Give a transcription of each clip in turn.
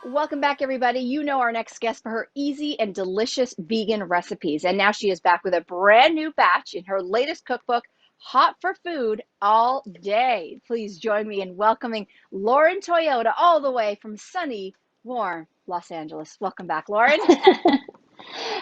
Welcome back, everybody. You know our next guest for her easy and delicious vegan recipes. And now she is back with a brand new batch in her latest cookbook, Hot for Food All Day. Please join me in welcoming Lauren Toyota all the way from sunny, warm Los Angeles. Welcome back, Lauren.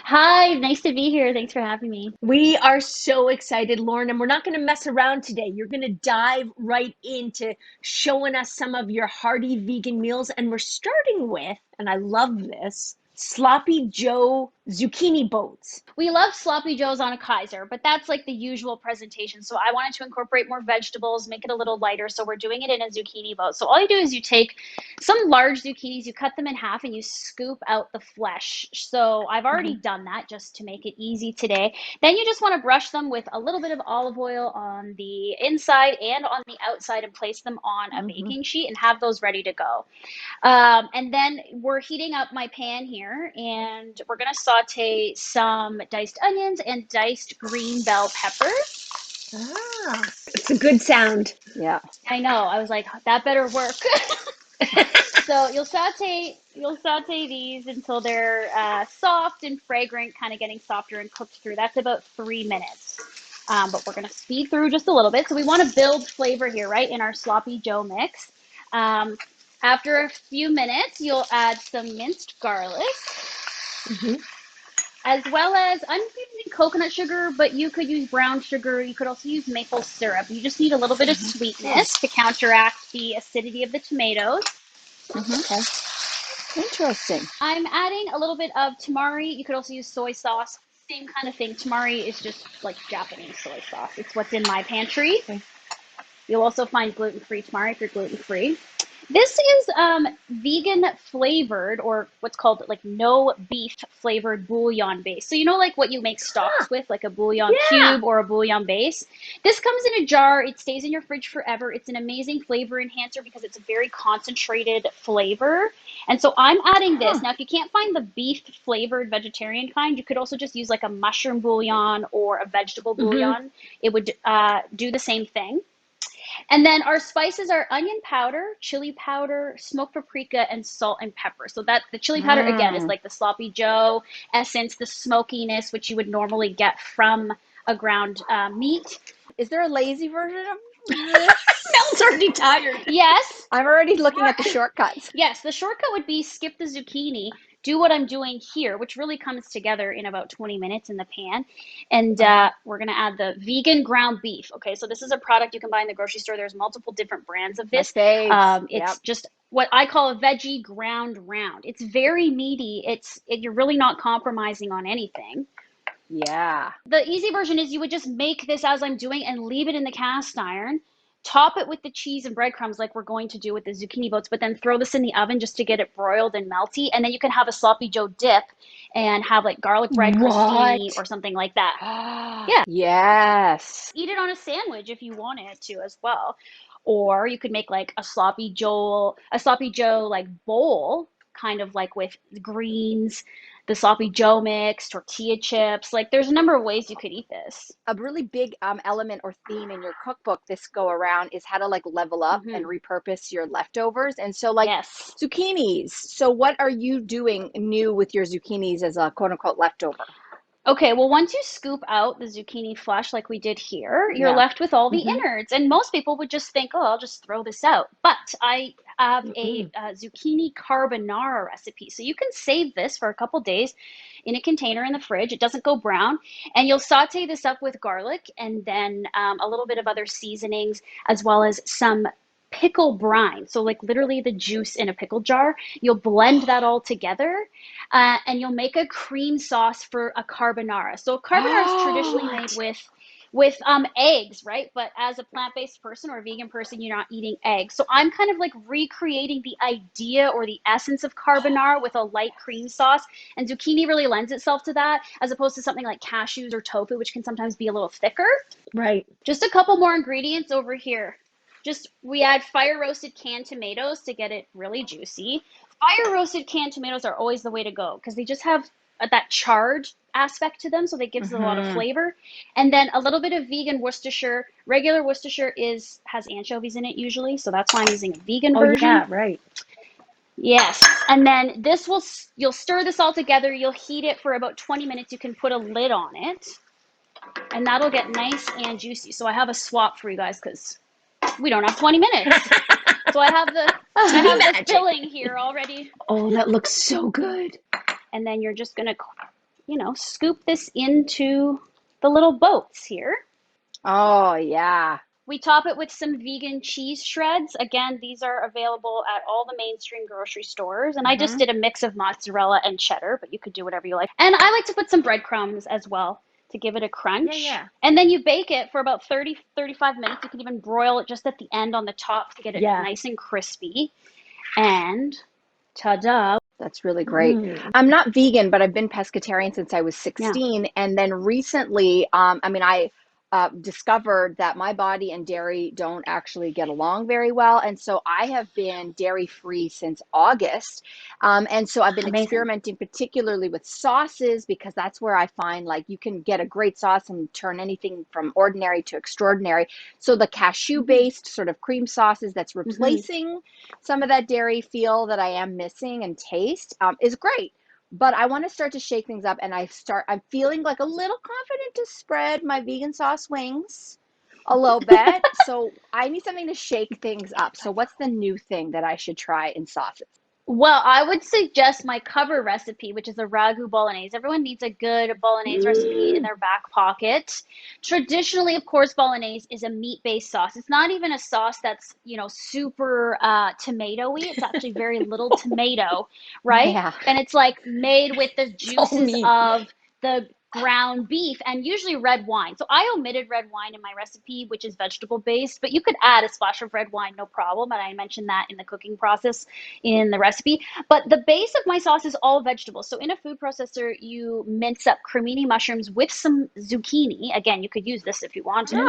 Hi, nice to be here. Thanks for having me. We are so excited, Lauren, and we're not going to mess around today. You're going to dive right into showing us some of your hearty vegan meals. And we're starting with, and I love this, Sloppy Joe zucchini boats. We love sloppy joes on a Kaiser, but that's like the usual presentation. So I wanted to incorporate more vegetables, make it a little lighter. So we're doing it in a zucchini boat. So all you do is you take some large zucchinis, you cut them in half, and you scoop out the flesh. So I've already done that just to make it easy today. Then you just want to brush them with a little bit of olive oil on the inside and on the outside and place them on a baking sheet and have those ready to go. And then we're heating up my pan here, and we're going to saute some diced onions and diced green bell peppers. Ah, it's a good sound. Yeah. I know. I was like, that better work. So you'll saute these until they're soft and fragrant, kind of getting softer and cooked through. That's about 3 minutes. But we're going to speed through just a little bit. So we want to build flavor here, right, in our sloppy joe mix. After a few minutes, you'll add some minced garlic, as well as I'm using coconut sugar, but you could use brown sugar. You could also use maple syrup. You just need a little bit of sweetness to counteract the acidity of the tomatoes. Okay. Interesting. I'm adding a little bit of tamari. You could also use soy sauce. Same kind of thing. Tamari is just like Japanese soy sauce. It's what's in my pantry. You'll also find gluten-free tamari if you're gluten-free. This is vegan flavored, or what's called like no beef flavored bouillon base. So you know like what you make stocks with, like a bouillon cube or a bouillon base. This comes in a jar. It stays in your fridge forever. It's an amazing flavor enhancer because it's a very concentrated flavor. And so I'm adding this. Now, if you can't find the beef flavored vegetarian kind, you could also just use like a mushroom bouillon or a vegetable bouillon. It would do the same thing. And then our spices are onion powder, chili powder, smoked paprika, and salt and pepper. So that the chili powder, again, is like the sloppy joe essence, the smokiness, which you would normally get from a ground meat. Is there a lazy version of this? Mel's already tired. Yes. I'm already looking at the shortcuts. Yes, the shortcut would be skip the zucchini, do what I'm doing here, which really comes together in about 20 minutes in the pan. And we're going to add the vegan ground beef. Okay, so this is a product you can buy in the grocery store. There's multiple different brands of this. It's just what I call a veggie ground round. It's very meaty. You're really not compromising on anything. Yeah. The easy version is you would just make this as I'm doing and leave it in the cast iron. Top it with the cheese and breadcrumbs like we're going to do with the zucchini boats, but then throw this in the oven just to get it broiled and melty. And then you can have a sloppy joe dip and have like garlic bread crostini or something like that. Yeah. Yes. Eat it on a sandwich if you wanted to as well. Or you could make like a sloppy joe like bowl, kind of like with greens, the sloppy joe mix, tortilla chips. Like there's a number of ways you could eat this. A really big element or theme in your cookbook this go around is how to like level up and repurpose your leftovers. And so like zucchinis. So what are you doing new with your zucchinis as a quote unquote leftover? Okay, well, once you scoop out the zucchini flesh like we did here, you're left with all the innards. And most people would just think, oh, I'll just throw this out. But I have a zucchini carbonara recipe. So you can save this for a couple days in a container in the fridge. It doesn't go brown. And you'll saute this up with garlic and then a little bit of other seasonings, as well as some pickle brine. So like literally the juice in a pickle jar. You'll blend that all together and you'll make a cream sauce for a carbonara. So carbonara is traditionally made with eggs, right? But as a plant-based person or a vegan person, you're not eating eggs. So I'm kind of like recreating the idea or the essence of carbonara with a light cream sauce. And zucchini really lends itself to that, as opposed to something like cashews or tofu, which can sometimes be a little thicker. Right. Just a couple more ingredients over here. We add fire roasted canned tomatoes to get it really juicy. Fire roasted canned tomatoes are always the way to go because they just have that charred aspect to them, so that gives it a lot of flavor. And then a little bit of vegan Worcestershire. Regular Worcestershire has anchovies in it usually, so that's why I'm using a vegan version. Yeah, right. Yes. And then you'll stir this all together. You'll heat it for about 20 minutes. You can put a lid on it and that'll get nice and juicy. So I have a swap for you guys because we don't have 20 minutes. So I have TV the magic. filling here already. Oh, that looks so good. And then you're just gonna, scoop this into the little boats here. Oh, yeah. We top it with some vegan cheese shreds. Again, these are available at all the mainstream grocery stores. And I just did a mix of mozzarella and cheddar, but you could do whatever you like. And I like to put some breadcrumbs as well to give it a crunch. Yeah. And then you bake it for about 30, 35 minutes. You can even broil it just at the end on the top to get it nice and crispy. And ta-da. That's really great. I'm not vegan, but I've been pescatarian since I was 16. And then recently, I discovered that my body and dairy don't actually get along very well. And so I have been dairy free since August. And so I've been experimenting particularly with sauces because that's where I find like you can get a great sauce and turn anything from ordinary to extraordinary. So the cashew based sort of cream sauces that's replacing some of that dairy feel that I am missing and taste is great. But I want to start to shake things up, and I'm feeling like a little confident to spread my vegan sauce wings a little bit. So I need something to shake things up. So what's the new thing that I should try in sauces? Well, I would suggest my cover recipe, which is a Ragu Bolognese. Everyone needs a good Bolognese recipe in their back pocket. Traditionally, of course, Bolognese is a meat-based sauce. It's not even a sauce that's, super tomato-y. It's actually very little tomato, right? Yeah. And it's like made with the juices of the ground beef and usually red wine. So I omitted red wine in my recipe, which is vegetable based, but you could add a splash of red wine, no problem. And I mentioned that in the cooking process in the recipe. But the base of my sauce is all vegetables. So in a food processor, you mince up cremini mushrooms with some zucchini. Again, you could use this if you wanted.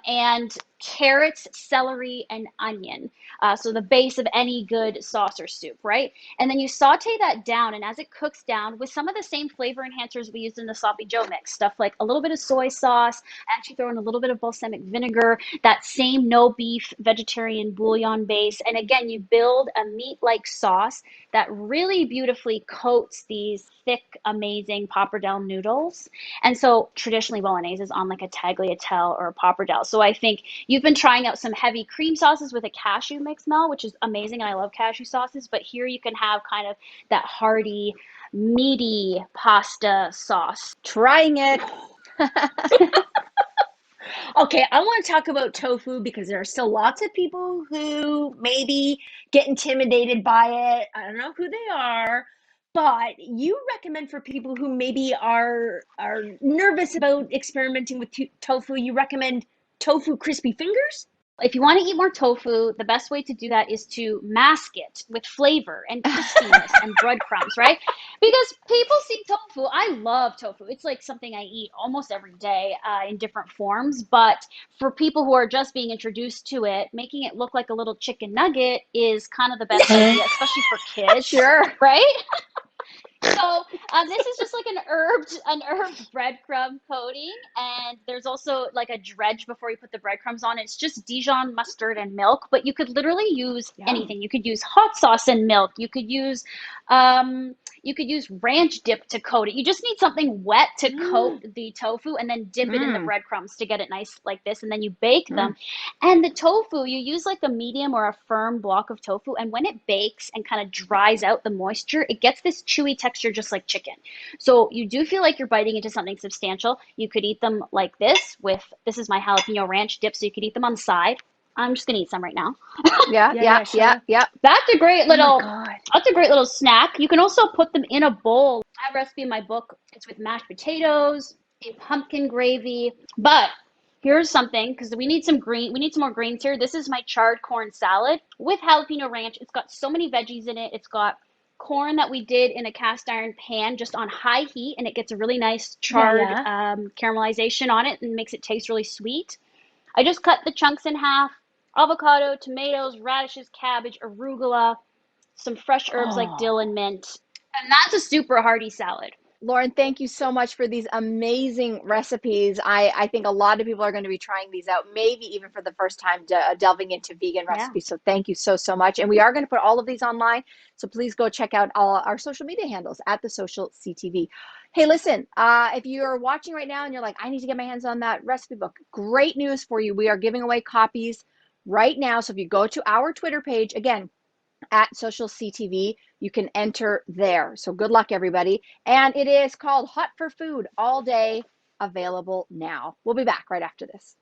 And carrots, celery, and onion. So the base of any good sauce or soup, right? And then you saute that down, and as it cooks down with some of the same flavor enhancers we used in the sloppy Joe mix, stuff like a little bit of soy sauce, actually throw in a little bit of balsamic vinegar, that same no beef vegetarian bouillon base. And again, you build a meat-like sauce that really beautifully coats these thick, amazing pappardelle noodles. And so traditionally Bolognese is on like a tagliatelle or a pappardelle. So I think you've been trying out some heavy cream sauces with a cashew mix, Mel, which is amazing. And I love cashew sauces, but here you can have kind of that hearty, meaty pasta sauce. Trying it. Okay, I want to talk about tofu because there are still lots of people who maybe get intimidated by it. I don't know who they are, but you recommend for people who maybe are nervous about experimenting with tofu, you recommend tofu crispy fingers? If you want to eat more tofu, the best way to do that is to mask it with flavor and crispiness and breadcrumbs, right? Because people see tofu. I love tofu. It's like something I eat almost every day in different forms. But for people who are just being introduced to it, making it look like a little chicken nugget is kind of the best idea, especially for kids. Sure. Right? So this is just like an herbed breadcrumb coating, and there's also like a dredge before you put the breadcrumbs on. It's just Dijon mustard and milk, but you could literally use anything. You could use hot sauce and milk. You could use ranch dip to coat it. You just need something wet to coat the tofu and then dip it in the breadcrumbs to get it nice like this. And then you bake them. And the tofu, you use like a medium or a firm block of tofu. And when it bakes and kind of dries out the moisture, it gets this chewy texture just like chicken. So you do feel like you're biting into something substantial. You could eat them like this this is my jalapeno ranch dip. So you could eat them on the side. I'm just gonna eat some right now. Yeah. That's a great little snack. You can also put them in a bowl. I have a recipe in my book. It's with mashed potatoes, a pumpkin gravy. But here's something, because we need some more greens here. This is my charred corn salad with jalapeno ranch. It's got so many veggies in it. It's got corn that we did in a cast iron pan just on high heat, and it gets a really nice charred caramelization on it and makes it taste really sweet. I just cut the chunks in half. Avocado, tomatoes, radishes, cabbage, arugula, some fresh herbs like dill and mint. And that's a super hearty salad. Lauren, thank you so much for these amazing recipes. I think a lot of people are going to be trying these out, maybe even for the first time, delving into vegan Yeah. recipes. So thank you so, so much. And we are going to put all of these online. So please go check out all our social media handles at the Social CTV. Hey, listen, if you're watching right now and you're like, I need to get my hands on that recipe book, great news for you. We are giving away copies right now. So if you go to our Twitter page, again, at Social CTV. You can enter there. So good luck, everybody. And it is called Hot for Food All Day, available now. We'll be back right after this.